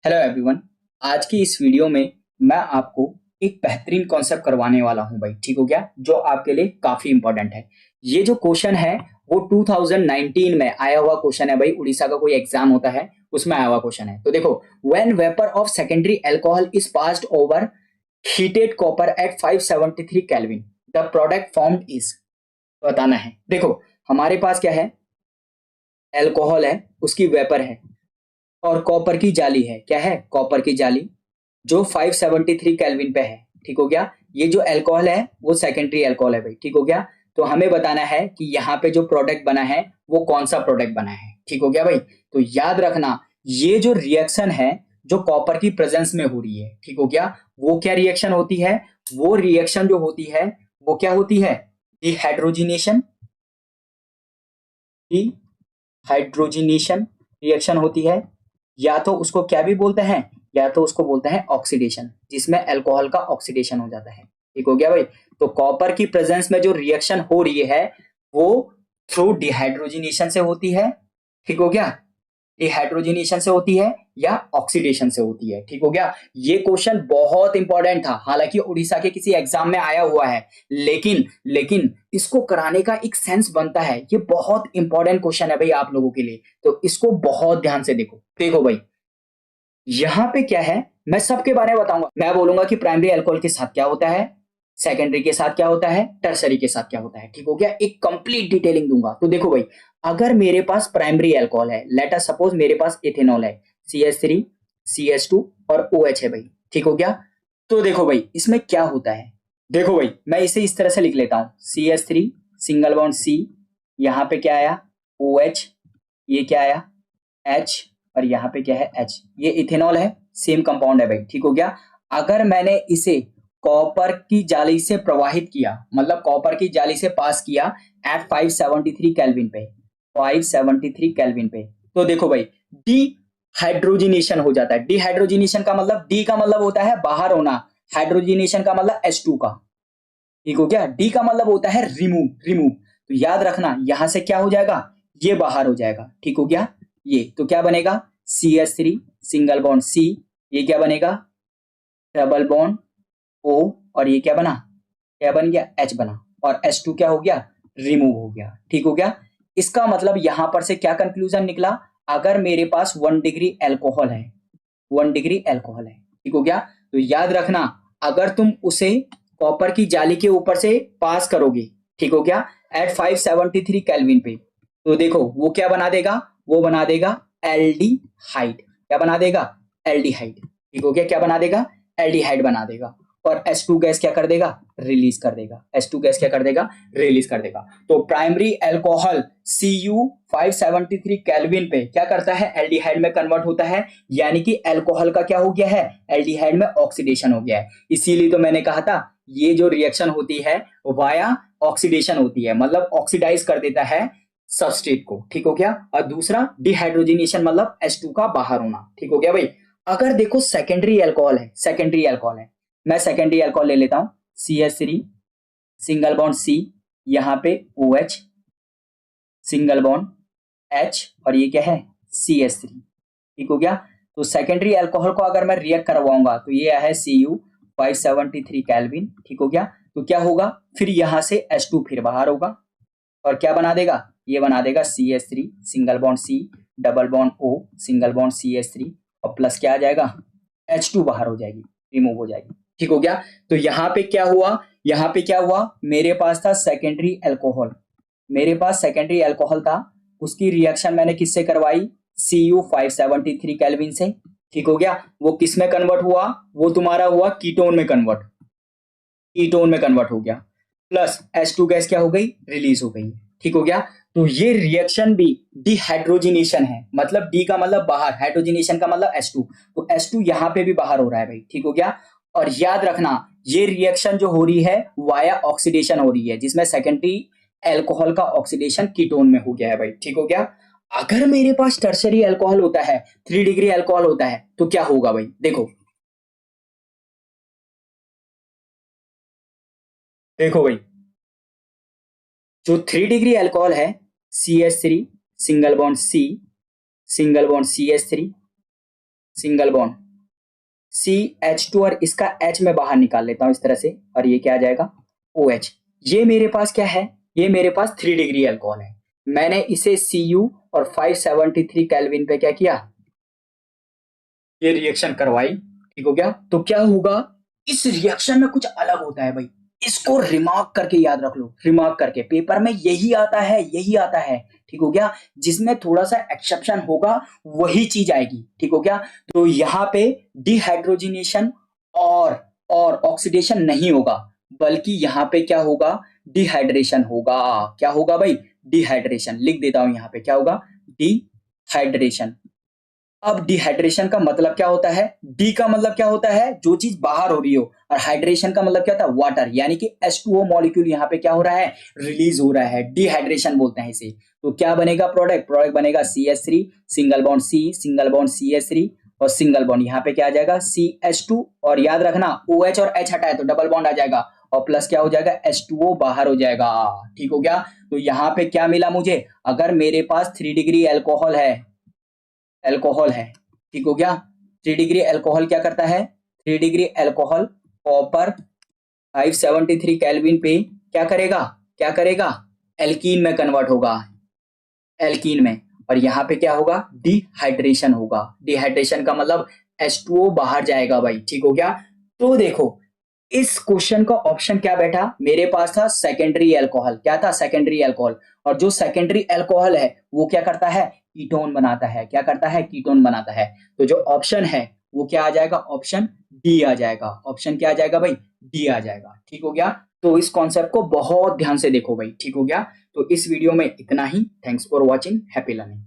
Hello everyone. आज की इस वीडियो में मैं आपको एक बेहतरीन कॉन्सेप्ट करवाने वाला हूं भाई, ठीक हो गया, जो आपके लिए काफी इंपॉर्टेंट है। ये जो क्वेश्चन है वो 2019 में आया हुआ क्वेश्चन है भाई। उड़ीसा का कोई एग्जाम होता है उसमें आया हुआ क्वेश्चन है। तो देखो, when vapour of secondary alcohol is passed over heated copper at 573 kelvin the product formed is, बताना है। देखो, हमारे पास क्या है, अल्कोहल है, उसकी वेपर है और कॉपर की जाली है। क्या है? कॉपर की जाली, जो 573 केल्विन पे है। ठीक हो गया। ये जो अल्कोहल है वो सेकेंडरी अल्कोहल है भाई। ठीक हो गया। तो हमें बताना है कि यहाँ पे जो प्रोडक्ट बना है वो कौन सा प्रोडक्ट बना है। ठीक हो गया भाई। तो याद रखना, ये जो रिएक्शन है जो कॉपर की प्रेजेंस में हो रही है, ठीक हो गया, वो क्या रिएक्शन होती है? वो रिएक्शन जो होती है वो क्या होती है? डिहाइड्रोजिनेशन। डिहाइड्रोजिनेशन रिएक्शन होती है, या तो उसको क्या भी बोलते हैं, या तो उसको बोलते हैं ऑक्सीडेशन, जिसमें अल्कोहल का ऑक्सीडेशन हो जाता है। ठीक हो गया भाई। तो कॉपर की प्रेजेंस में जो रिएक्शन हो रही है वो थ्रू डिहाइड्रोजिनेशन से होती है। ठीक हो गया। डिहाइड्रोजिनेशन से होती है या ऑक्सीडेशन से होती है। ठीक हो गया। ये क्वेश्चन बहुत इंपॉर्टेंट था, हालांकि उड़ीसा के किसी एग्जाम में आया हुआ है, लेकिन लेकिन इसको कराने का एक सेंस बनता है। ये बहुत इंपॉर्टेंट क्वेश्चन है भाई आप लोगों के लिए, तो इसको बहुत ध्यान से देखो। देखो भाई, यहां पे क्या है, मैं सबके बारे में बताऊंगा। मैं बोलूंगा कि प्राइमरी अल्कोहल के साथ क्या होता है, सेकेंडरी के साथ क्या होता है, टर्सरी के साथ क्या होता है। ठीक हो गया। एक कंप्लीट डिटेलिंग दूंगा। तो देखो भाई, अगर मेरे पास प्राइमरी अल्कोहल है, लेट अस सपोज मेरे पास इथेनॉल है, CH3 CH2 और OH है भाई। ठीक हो गया। तो देखो भाई, इसमें क्या होता है, देखो भाई, मैं इसे इस तरह से लिख लेता हूं, CH3 सिंगल बॉन्ड C, यहाँ पे क्या आया OH, ये क्या आया H, और यहाँ पे क्या है H। ये इथेनॉल है, सेम कंपाउंड है भाई। ठीक हो गया। अगर मैंने इसे कॉपर की जाली से प्रवाहित किया, मतलब कॉपर की जाली से पास किया एट 573 केल्विन पे, 573 केल्विन पे, तो देखो भाई, डी हाइड्रोजिनेशन हो जाता है। डिहाइड्रोजिनेशन का मतलब, डी का मतलब होता है बाहर होना, हाइड्रोजिनेशन का मतलब H2 का। ठीक हो गया। डी का मतलब होता है रिमूव, रिमूव। तो याद रखना, यहां से क्या हो जाएगा, ये बाहर हो जाएगा। ठीक हो गया। ये तो क्या बनेगा, CH3 सिंगल बॉन्ड C, ये क्या बनेगा, डबल बॉन्ड O, और ये क्या बना, क्या बन गया, H बना, और H2 क्या हो गया, रिमूव हो गया। ठीक हो गया। इसका मतलब यहां पर से क्या कंक्लूजन निकला, अगर मेरे पास 1 डिग्री अल्कोहल है, 1 डिग्री अल्कोहल है, ठीक हो गया, तो याद रखना, अगर तुम उसे कॉपर की जाली के ऊपर से पास करोगे, ठीक हो गया, एट 573 केल्विन पे, तो देखो वो क्या बना देगा, वो बना देगा एल्डिहाइड। क्या बना देगा, एल्डिहाइड। ठीक हो गया। क्या बना देगा, एल्डिहाइड बना देगा। और H2 गैस क्या कर देगा, रिलीज कर देगा। H2 गैस क्या कर देगा, रिलीज कर देगा। तो प्राइमरी अल्कोहल Cu 573 केल्विन पे क्या करता है, एल्डिहाइड में कन्वर्ट होता है, यानी कि अल्कोहल का क्या हो गया है, एल्डिहाइड में ऑक्सीडेशन हो गया है। इसीलिए तो मैंने कहा था ये जो रिएक्शन होती है वाया ऑक्सीडेशन होती है, मतलब ऑक्सीडाइज कर देता है सबस्ट्रेट को। ठीक हो गया। और दूसरा डिहाइड्रोजिनेशन, मतलब H2 का बाहर होना। ठीक हो गया भाई। अगर देखो सेकेंडरी अल्कोहल है, सेकेंडरी अल्कोहल है, मैं सेकेंडरी अल्कोहल ले लेता हूं, CH3 सिंगल बॉन्ड C, यहाँ पे OH सिंगल बॉन्ड H, और ये क्या है CH3। ठीक हो गया। तो सेकेंडरी अल्कोहल को अगर मैं रिएक्ट करवाऊंगा तो ये है Cu 573 केल्विन। ठीक हो गया। तो क्या होगा, फिर यहां से H2 फिर बाहर होगा, और क्या बना देगा, ये बना देगा CH3 single bond C, double bond O single bond CH3, और प्लस क्या आ जाएगा, H2 बाहर हो जाएगी, रिमूव हो जाएगी। ठीक हो गया। तो यहाँ पे क्या हुआ, यहाँ पे क्या हुआ, मेरे पास था सेकेंडरी अल्कोहल, मेरे पास सेकेंडरी अल्कोहल था, उसकी रिएक्शन मैंने किससे करवाई, Cu 573 केल्विन से। ठीक हो गया। वो किस में कन्वर्ट हुआ, वो तुम्हारा हुआ कीटोन में कन्वर्ट, कीटोन में कन्वर्ट हो गया, प्लस H2 गैस क्या हो गई, रिलीज हो गई। ठीक हो गया। तो ये रिएक्शन भी डिहाइड्रोजिनेशन है, मतलब डी का मतलब बाहर, हाइड्रोजिनेशन का मतलब H2, तो H2 यहां पे भी बाहर हो रहा है भाई। ठीक हो गया। और याद रखना, ये रिएक्शन जो हो रही है वाया ऑक्सीडेशन हो रही है, जिसमें सेकेंडरी अल्कोहल का ऑक्सीडेशन कीटोन में हो गया है भाई। ठीक हो गया। अगर मेरे पास टर्सरी अल्कोहल होता है, 3 डिग्री अल्कोहल होता है, तो क्या होगा भाई, देखो, देखो भाई, जो 3 डिग्री अल्कोहल है, CH3 single bond C, single bond CH3, single bond CH2 और इसका H मैं बाहर निकाल लेता हूं इस तरह से, और ये क्या आ जाएगा OH। ये मेरे पास क्या है, ये मेरे पास 3 डिग्री अल्कोहल है। मैंने इसे Cu और 573 केल्विन पे क्या किया, ये रिएक्शन करवाई, ठीक हो गया। तो क्या होगा, इस रिएक्शन में कुछ अलग होता है भाई, इसको रिमार्क करके याद रख लो, रिमार्क करके, पेपर में यही आता है, यही आता है, ठीक हो गया। जिसमें थोड़ा सा एक्सेप्शन होगा वही चीज आएगी, ठीक हो गया। तो यहाँ पे डिहाइड्रोजिनेशन और ऑक्सीडेशन नहीं होगा, बल्कि यहाँ पे क्या होगा, डिहाइड्रेशन होगा। क्या होगा भाई, डिहाइड्रेशन। लिख देता हूं यहाँ पे, क्या होगा, डिहाइड्रेशन। अब डिहाइड्रेशन का मतलब क्या होता है, डी का मतलब क्या होता है, जो चीज बाहर हो रही हो, और हाइड्रेशन का मतलब क्या होता है, वाटर, यानी कि H2O मॉलिक्यूल यहाँ पे क्या हो रहा है, रिलीज हो रहा है, डिहाइड्रेशन बोलते हैं इसे। तो क्या बनेगा प्रोडक्ट, प्रोडक्ट बनेगा CH3, single bond C, single bond CH3, और सिंगल बॉन्ड यहाँ पे क्या आ जाएगा CH2, और याद रखना OH और H हटाए तो डबल बॉन्ड आ जाएगा, और प्लस क्या हो जाएगा H2O बाहर हो जाएगा, ठीक हो गया। तो यहाँ पे क्या मिला मुझे, अगर मेरे पास 3 डिग्री अल्कोहल है, अल्कोहल है, ठीक हो गया। 3 डिग्री अल्कोहल क्या करता है, 3 डिग्री अल्कोहल कॉपर 573 केल्विन पे क्या करेगा, क्या करेगा, एल्कीन में कन्वर्ट होगा, एल्कीन में। और यहाँ पे क्या होगा, डिहाइड्रेशन होगा। डिहाइड्रेशन का मतलब H2O बाहर जाएगा भाई, ठीक हो गया। तो देखो इस क्वेश्चन का ऑप्शन क्या बैठा, मेरे पास था सेकेंडरी अल्कोहल, क्या था, सेकेंडरी अल्कोहल। और जो सेकेंडरी अल्कोहल है वो क्या करता है, कीटोन बनाता है, क्या करता है, कीटोन बनाता है। तो जो ऑप्शन है वो क्या आ जाएगा, ऑप्शन डी आ जाएगा। ऑप्शन क्या आ जाएगा भाई, डी आ जाएगा, ठीक हो गया। तो इस कॉन्सेप्ट को बहुत ध्यान से देखो भाई, ठीक हो गया। तो इस वीडियो में इतना ही। Thanks for watching, happy learning.